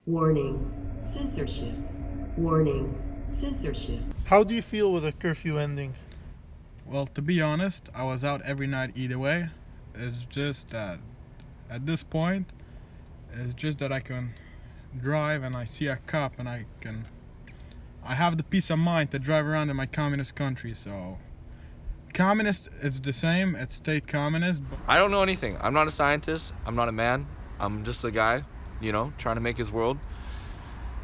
Warning, censorship. Warning, censorship. How do you feel with the curfew ending? Well, to be honest, I was out every night either way. It's just that at this point, it's just that I can drive and I see a cop and I have the peace of mind to drive around in my communist country. So communist, it's the same, it's state communist. But I don't know anything. I'm not a scientist. I'm not a man. I'm just a guy, trying to make his world.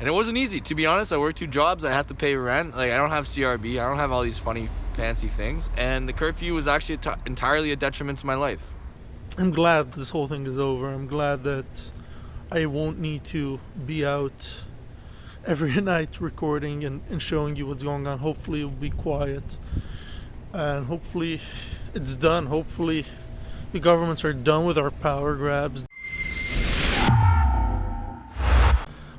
And it wasn't easy, to be honest. I work two jobs. I have to pay rent. Like, I don't have CRB. I don't have all these funny, fancy things. And the curfew was actually entirely a detriment to my life. I'm glad this whole thing is over. I'm glad that I won't need to be out every night recording and showing you what's going on. Hopefully it'll be quiet. And hopefully it's done. Hopefully the governments are done with our power grabs.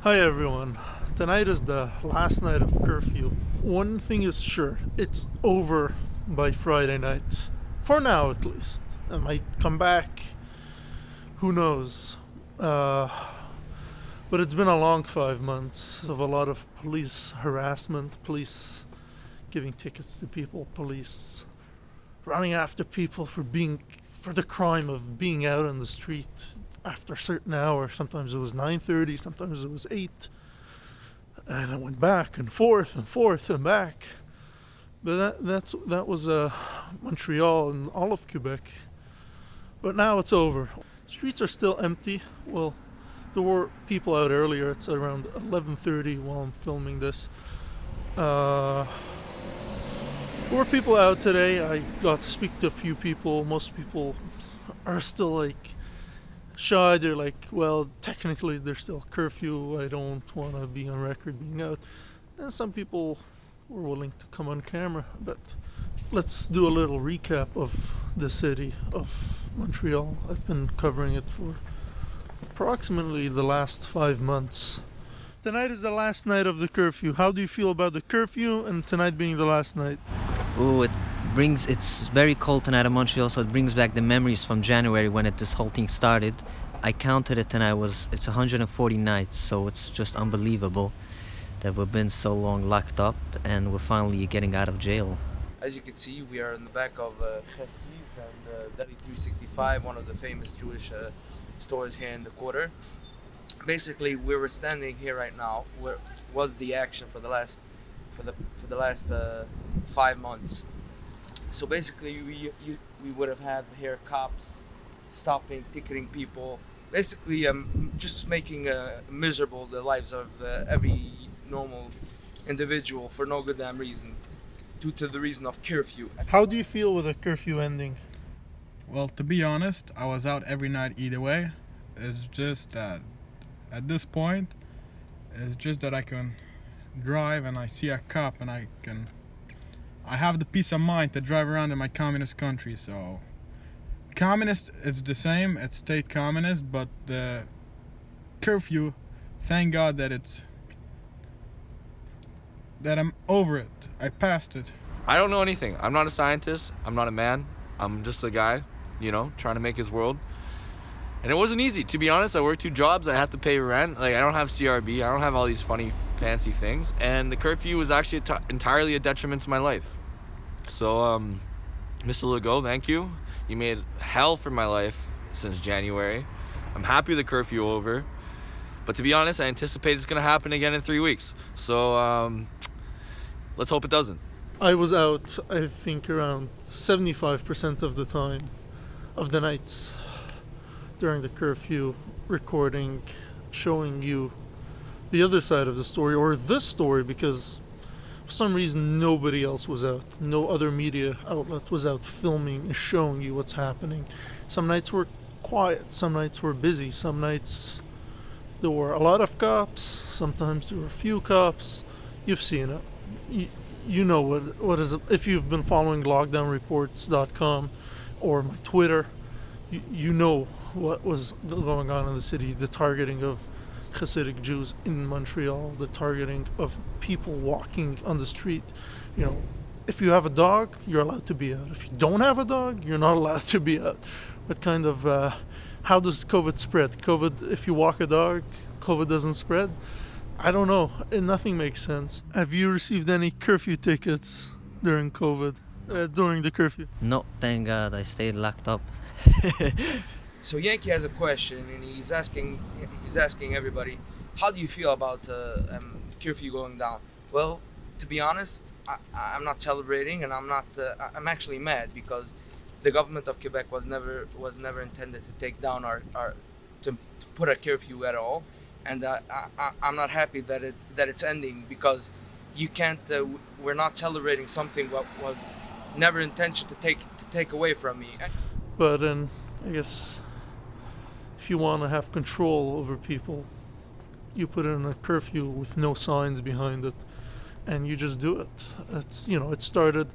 Hi everyone. Tonight is the last night of curfew. One thing is sure, it's over by Friday night. For now at least. It might come back. Who knows? But it's been a long 5 months of a lot of police harassment, police giving tickets to people, police running after people for the crime of being out on the street after a certain hour. Sometimes it was 9:30, sometimes it was 8, and I went back and forth and back. But that was Montreal and all of Quebec. But now it's over. Streets are still empty. Well, there were people out earlier. It's around 11:30 while I'm filming this. There were people out today. I got to speak to a few people. Most people are still like shy. They're like, well, technically there's still curfew. I don't want to be on record being out. And some people were willing to come on camera. But let's do a little recap of the city of Montreal. I've been covering it for approximately the last 5 months. Tonight is the last night of the curfew. How do you feel about the curfew and tonight being the last night? Oh, it's very cold tonight in Montreal, so it brings back the memories from January when this whole thing started. I counted it and it's 140 nights, so it's just unbelievable that we've been so long locked up and we're finally getting out of jail. As you can see, we are in the back of Prestige and Deli 365, one of the famous Jewish stores here in the quarter. Basically, we were standing here right now. Where was the action for the last 5 months? So basically, we would have had here cops stopping, ticketing people, basically just making miserable the lives of every normal individual for no good damn reason, due to the reason of curfew. How do you feel with the curfew ending? well, to be honest, I was out every night either way. It's just that at this point, it's just that I can drive and I see a cop and I have the peace of mind to drive around in my communist country. So communist, it's the same, it's state communist, but the curfew, thank God that I'm over it. I passed it. I don't know anything. I'm not a scientist. I'm not a man. I'm just a guy, trying to make his world. And it wasn't easy, to be honest. I work two jobs. I have to pay rent. Like, I don't have CRB. I don't have all these funny, fancy things. And the curfew was actually entirely a detriment to my life. So, Mr. Legault, thank you. You made hell for my life since January. I'm happy the curfew over. But to be honest, I anticipate it's going to happen again in 3 weeks. So, let's hope it doesn't. I was out, I think, around 75% of the time, of the nights during the curfew, recording, showing you the other side of the story, or this story, because for some reason nobody else was out. No other media outlet was out filming and showing you what's happening. Some nights were quiet, some nights were busy, some nights there were a lot of cops, sometimes there were a few cops. You've seen it. You know what is it. If you've been following lockdownreports.com or my Twitter, you know what was going on in the city, the targeting of Hasidic Jews in Montreal, the targeting of people walking on the street. If you have a dog, you're allowed to be out. If you don't have a dog, you're not allowed to be out. What kind of, how does COVID spread? If you walk a dog, COVID doesn't spread. I don't know. Nothing makes sense. Have you received any curfew tickets during COVID? During the curfew? No, thank God, I stayed locked up. So Yankee has a question, and he's asking everybody, how do you feel about curfew going down? Well, to be honest, I'm not celebrating, and I'm actually mad because the government of Quebec was never intended to take down to put a curfew at all, and I'm not happy that it's ending because you can't. We're not celebrating something what was never intention to take away from me. But then I guess if you want to have control over people, you put in a curfew with no signs behind it, and you just do it. It's it started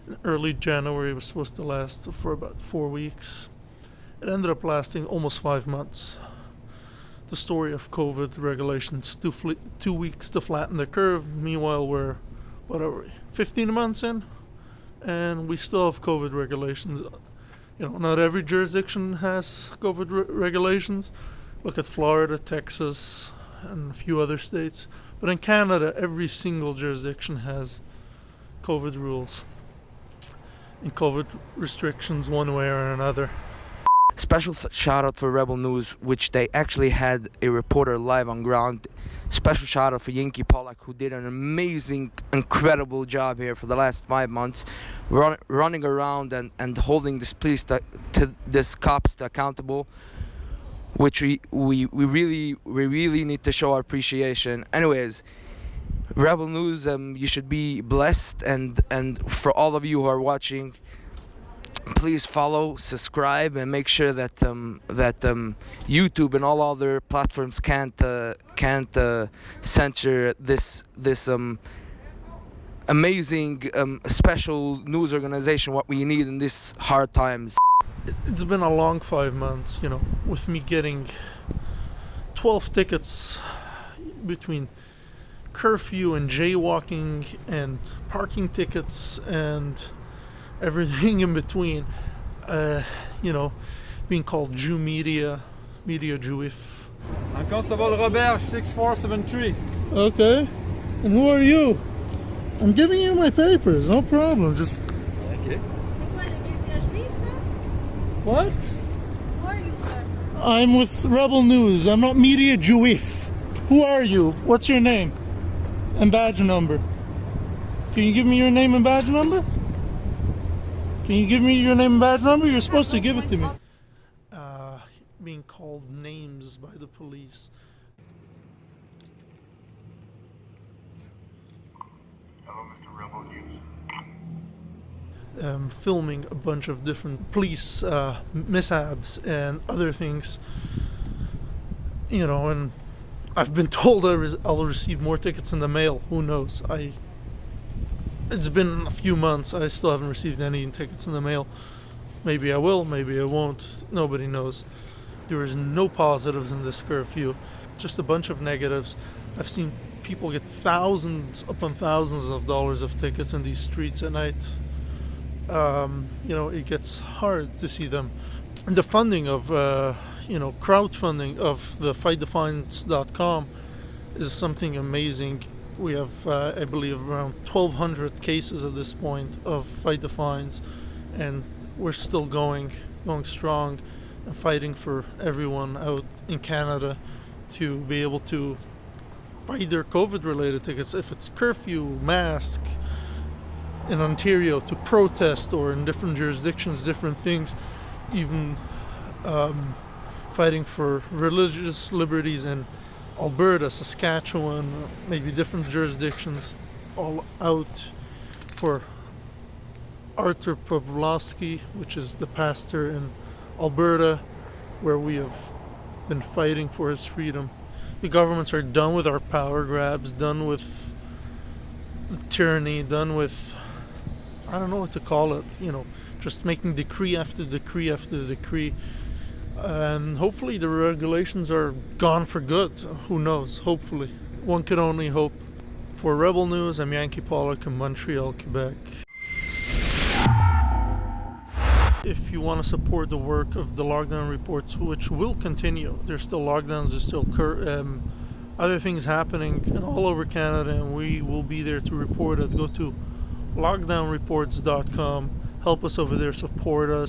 in early January. It was supposed to last for about 4 weeks. It ended up lasting almost 5 months. The story of COVID regulations, 2 weeks to flatten the curve. Meanwhile, we're 15 months in, and we still have COVID regulations. Not every jurisdiction has COVID regulations. Look at Florida, Texas, and a few other states. But in Canada, every single jurisdiction has COVID rules and COVID restrictions one way or another. Special shout out for Rebel News, which they actually had a reporter live on ground. Special shout out for Yankee Pollack, who did an amazing, incredible job here for the last 5 months, running around and holding this police this cops to accountable, which we really need to show our appreciation. Anyways, Rebel News, you should be blessed, and for all of you who are watching, please follow, subscribe, and make sure that YouTube and all other platforms can't censor this amazing special news organization what we need in these hard times. It's been a long 5 months, with me getting 12 tickets between curfew and jaywalking and parking tickets and everything in between. Being called Jew media Jewif. I'm Constable Robert, 6473. Okay. And who are you? I'm giving you my papers, no problem. Just. Okay. What? Who are you, sir? I'm with Rebel News. I'm not Media Jewif. Who are you? What's your name? And badge number. Can you give me your name and badge number? Can you give me your name and badge number? You're supposed to give it to me. Being called names by the police. Hello, Mr. Rebel News. Filming a bunch of different police mishaps and other things. And I've been told I'll receive more tickets in the mail. Who knows? It's been a few months. I still haven't received any tickets in the mail. Maybe I will, maybe I won't. Nobody knows. There is no positives in this curfew. Just a bunch of negatives. I've seen people get thousands upon thousands of dollars of tickets in these streets at night. It gets hard to see them. The funding of, crowdfunding of the fightthefines.com is something amazing. We have, I believe, around 1,200 cases at this point of Fight the Fines, and we're still going strong and fighting for everyone out in Canada to be able to fight their COVID-related tickets. If it's curfew, mask in Ontario, to protest, or in different jurisdictions, different things, even fighting for religious liberties in Alberta, Saskatchewan, maybe different jurisdictions, all out for Arthur Pavlovsky, which is the pastor in Alberta, where we have been fighting for his freedom. The governments are done with our power grabs, done with tyranny, done with, I don't know what to call it, just making decree after decree after decree. And hopefully the regulations are gone for good. Who knows? Hopefully. One could only hope. For Rebel News, I'm Yankee Pollack in Montreal, Quebec. If you want to support the work of the lockdown reports, which will continue, there's still lockdowns, there's still other things happening all over Canada, and we will be there to report it. Go to lockdownreports.com. Help us over there, support us.